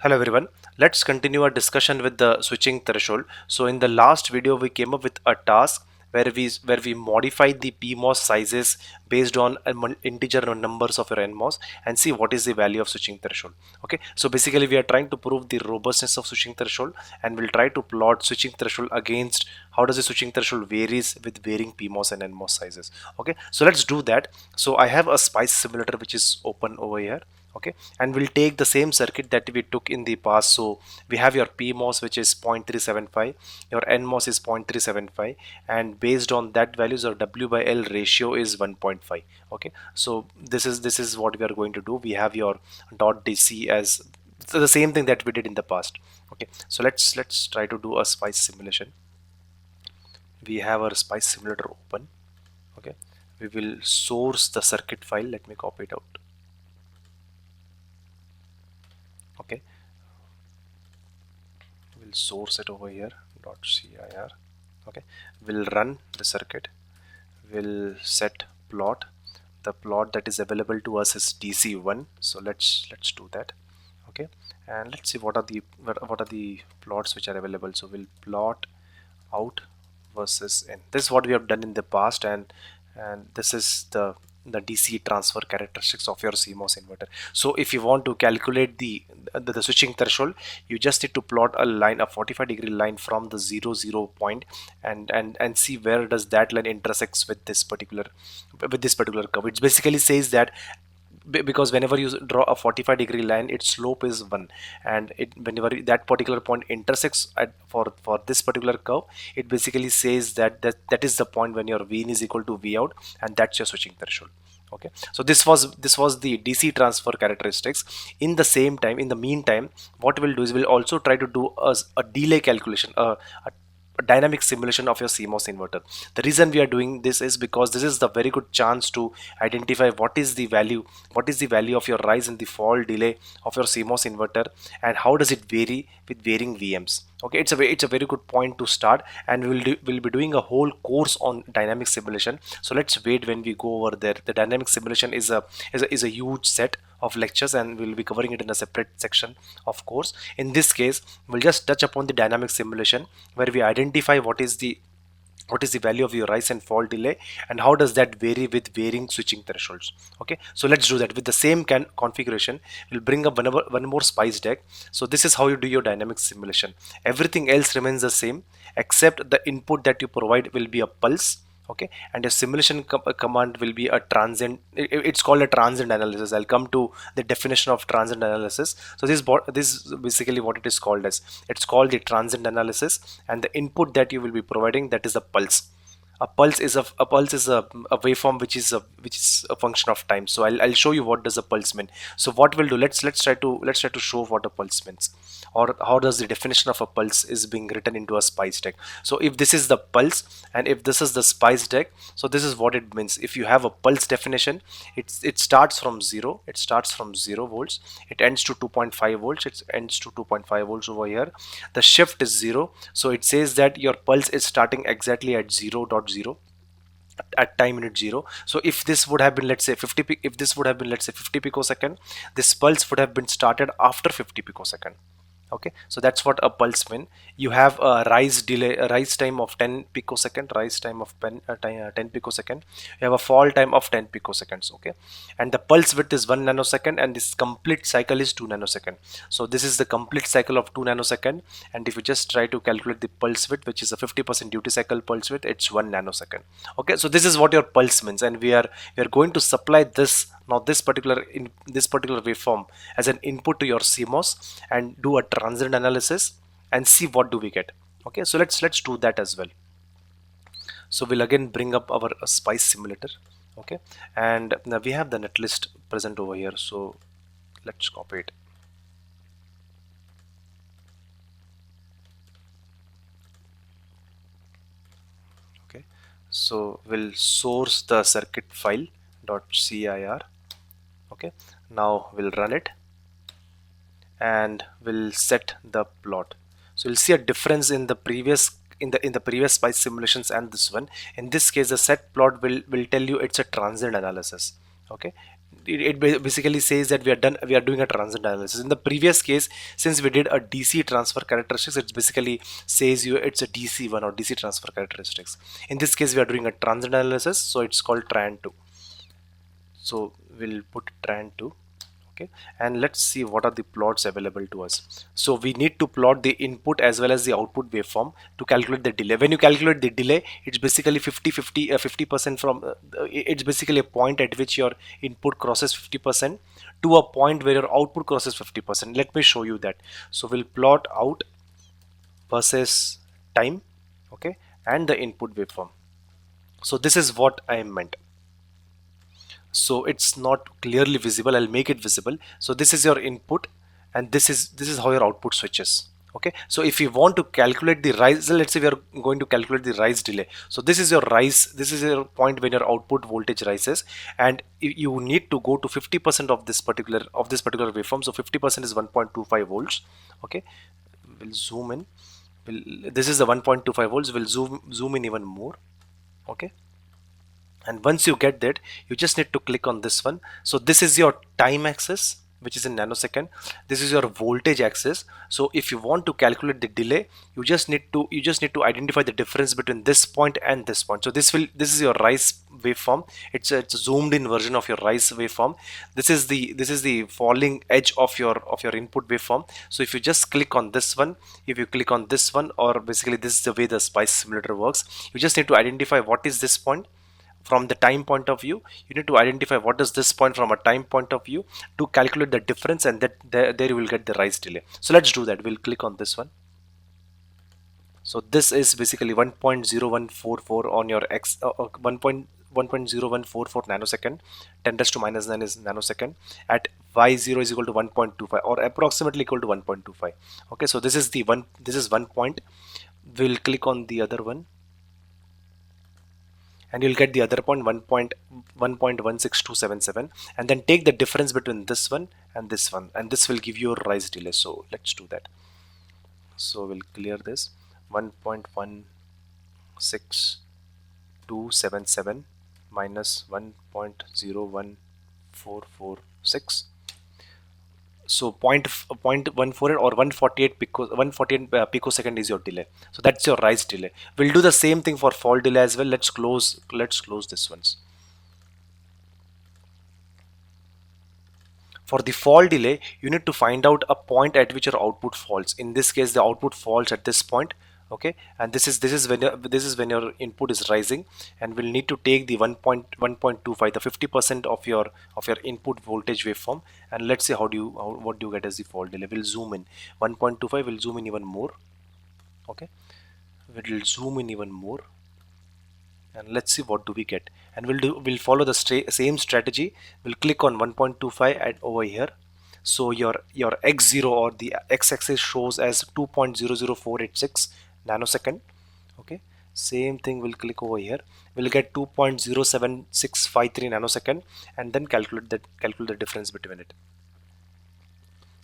Hello everyone. Let's continue our discussion with the switching threshold. So in the last video we came up with a task where we modified the PMOS sizes based on integer numbers of your NMOS and see what is the value of switching threshold. Okay, so basically we are trying to prove the robustness of switching threshold, and we'll try to plot switching threshold against how does the switching threshold varies with varying PMOS and NMOS sizes. Okay, so let's do that. So I have a spice simulator which is open over here. Okay, and we'll take the same circuit that we took in the past. So we have your PMOS, which is 0.375, your NMOS is 0.375, and based on that values, our W by L ratio is 1.5. Okay, so this is what we are going to do. We have your dot DC as the same thing that we did in the past. Okay, so let's try to do a spice simulation. We have our spice simulator open. Okay, we will source the circuit file. Let me copy it out. Okay, we'll source it over here .cir. Okay, we'll run the circuit. We'll set plot. The plot that is available to us is DC1, so let's do that. Okay, and let's see what are the plots which are available. So we'll plot out versus in. This is what we have done in the past, and this is the DC transfer characteristics of your CMOS inverter. So if you want to calculate the switching threshold, you just need to plot a line, a 45-degree line from the 0 point, and see where does that line intersects with this particular curve. It basically says that because whenever you draw a 45-degree line, its slope is 1, and whenever that particular point intersects for this particular curve, it basically says that is the point when your V in is equal to V out, and that's your switching threshold. Okay, so this was the DC transfer characteristics. In the meantime, what we'll do is we'll also try to do a delay calculation, a dynamic simulation of your CMOS inverter. The reason we are doing this is because this is the very good chance to identify what is the value of your rise and the fall delay of your CMOS inverter, and how does it vary with varying VMs. Okay, it's a very good point to start, and we'll be doing a whole course on dynamic simulation. So let's wait when we go over there. The dynamic simulation is a huge set of lectures, and we'll be covering it in a separate section of course. In this case, we'll just touch upon the dynamic simulation, where we identify what is the value of your rise and fall delay, and how does that vary with varying switching thresholds. Okay, so let's do that with the same configuration. We'll bring up one more spice deck. So this is how you do your dynamic simulation. Everything else remains the same, except the input that you provide will be a pulse. Okay, and your simulation command will be a transient. It's called a transient analysis. I'll come to the definition of transient analysis. So this is basically what it is called as. It's called the transient analysis, and the input that you will be providing, that is a pulse. A waveform which is a function of time. So I'll show you what does a pulse mean. So what we'll do, let's try to show what a pulse means, or how does the definition of a pulse is being written into a spice deck. So if this is the pulse and if this is the spice deck, so this is what it means. If you have a pulse definition, it starts from 0 volts, it ends to 2.5 volts, it ends to 2.5 volts over here. The shift is 0, so it says that your pulse is starting exactly at 0.0 at time unit 0. So if this would have been, let's say 50 picosecond, this pulse would have been started after 50 picosecond. Okay, so that's what a pulse mean. You have a rise time of 10 picosecond, rise time of 10 picosecond. You have a fall time of 10 picoseconds. Okay, and the pulse width is 1 nanosecond, and this complete cycle is 2 nanosecond. So this is the complete cycle of 2 nanosecond, and if you just try to calculate the pulse width, which is a 50% duty cycle pulse width, it's 1 nanosecond. Okay, so this is what your pulse means, and we are going to supply this particular waveform as an input to your CMOS, and do a transient analysis and see what do we get. Okay, so let's do that as well. So we'll again bring up our spice simulator. Okay, and now we have the netlist present over here, so let's copy it. Okay, so we'll source the circuit file .cir. Okay, now we'll run it, and we'll set the plot. So you'll see a difference in the previous spice simulations and this one. In this case, the set plot will tell you it's a transient analysis. Okay, it basically says that we are doing a transient analysis. In the previous case, since we did a DC transfer characteristics, it basically says you it's a DC1 or DC transfer characteristics. In this case, we are doing a transient analysis, so it's called tran2. So we'll put tran2. Okay, and let's see what are the plots available to us. So we need to plot the input as well as the output waveform to calculate the delay. When you calculate the delay, it's basically 50% from it's basically a point at which your input crosses 50% to a point where your output crosses 50%. Let me show you that. So we'll plot out versus time, okay, and the input waveform. So this is what I meant. So it's not clearly visible. I'll make it visible. So this is your input, and this is how your output switches. Okay, so if you want to calculate the rise, let's say we are going to calculate the rise delay. So this is your rise, this is your point when your output voltage rises, and you need to go to 50% of this particular waveform. So 50% is 1.25 volts. Okay, we'll zoom in. This is the 1.25 volts. We'll zoom in even more. Okay, and once you get that, you just need to click on this one. So this is your time axis, which is in nanosecond. This is your voltage axis. So if you want to calculate the delay, you just need to identify the difference between this point and this point. So this is your rise waveform. It's a zoomed in version of your rise waveform. This is the falling edge of your input waveform. So if you just click on this one, if you click on this one, or basically this is the way the spice simulator works, you just need to identify what is this point from the time point of view. You need to identify what is this point from a time point of view to calculate the difference, and that there you will get the rise delay. So let's do that. We'll click on this one. So this is basically 1.0144 on your x 1.0144 nanosecond. 10 raised to minus 9 is nanosecond. At y0 is equal to 1.25 or approximately equal to 1.25. Okay, so this is one point. We'll click on the other one, and you'll get the other point 1.16277, and then take the difference between this one, and this will give you a rise delay. So let's do that. So we'll clear this. 1.16277 minus 1.01446. So 0.148 or 148 picosecond is your delay. So that's your rise delay. We'll do the same thing for fall delay as well. Let's close this ones. For the fall delay, you need to find out a point at which your output falls. In this case, the output falls at this point. Okay, and this is when your input is rising, and we'll need to take the 1.25, the 50% of your input voltage waveform, and let's see what do you get as the fall delay. We'll zoom in 1.25. We'll zoom in even more. Okay, we'll zoom in even more, and let's see what do we get. And we'll follow the same strategy. We'll click on 1.25 at over here. So your x0 or the x-axis shows as 2.00486 nanosecond. Okay, same thing, we'll click over here. We'll get 2.07653 nanosecond, and then calculate the difference between it.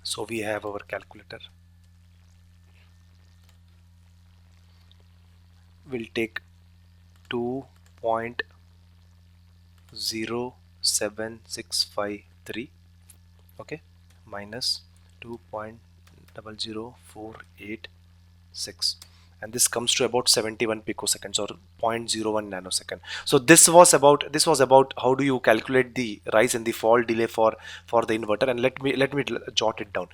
So we have our calculator. We'll take 2.07653, okay, minus 2.00486, and this comes to about 71 picoseconds or 0.01 nanosecond. So this was about how do you calculate the rise and the fall delay for the inverter. And let me jot it down.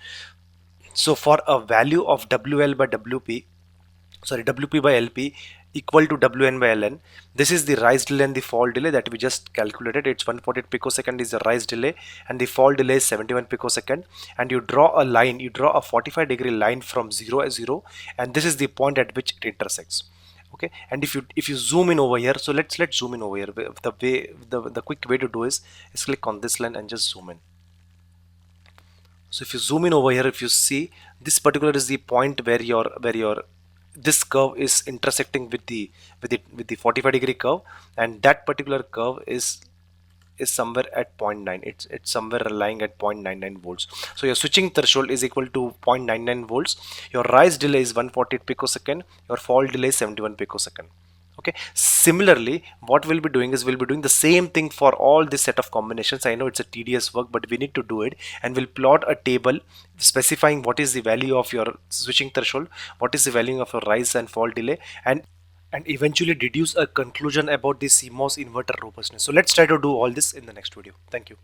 So for a value of WP by LP equal to WN by LN, this is the rise delay and the fall delay that we just calculated. It's 148 picosecond is the rise delay, and the fall delay is 71 picosecond. And you draw a line, you draw a 45-degree line from 0, and this is the point at which it intersects. Okay, and if you zoom in over here, so let's zoom in over here. The quick way to do is click on this line and just zoom in. So if you zoom in over here, if you see, this particular is the point where your this curve is intersecting with the 45-degree curve, and that particular curve is somewhere at 0.9. It's somewhere lying at 0.99 volts. So your switching threshold is equal to 0.99 volts. Your rise delay is 148 picosecond. Your fall delay is 71 picosecond. Okay, similarly what we'll be doing is we'll be doing the same thing for all this set of combinations. I know it's a tedious work, but we need to do it, and we'll plot a table specifying what is the value of your switching threshold, what is the value of your rise and fall delay, and eventually deduce a conclusion about the CMOS inverter robustness. So let's try to do all this in the next video. Thank you.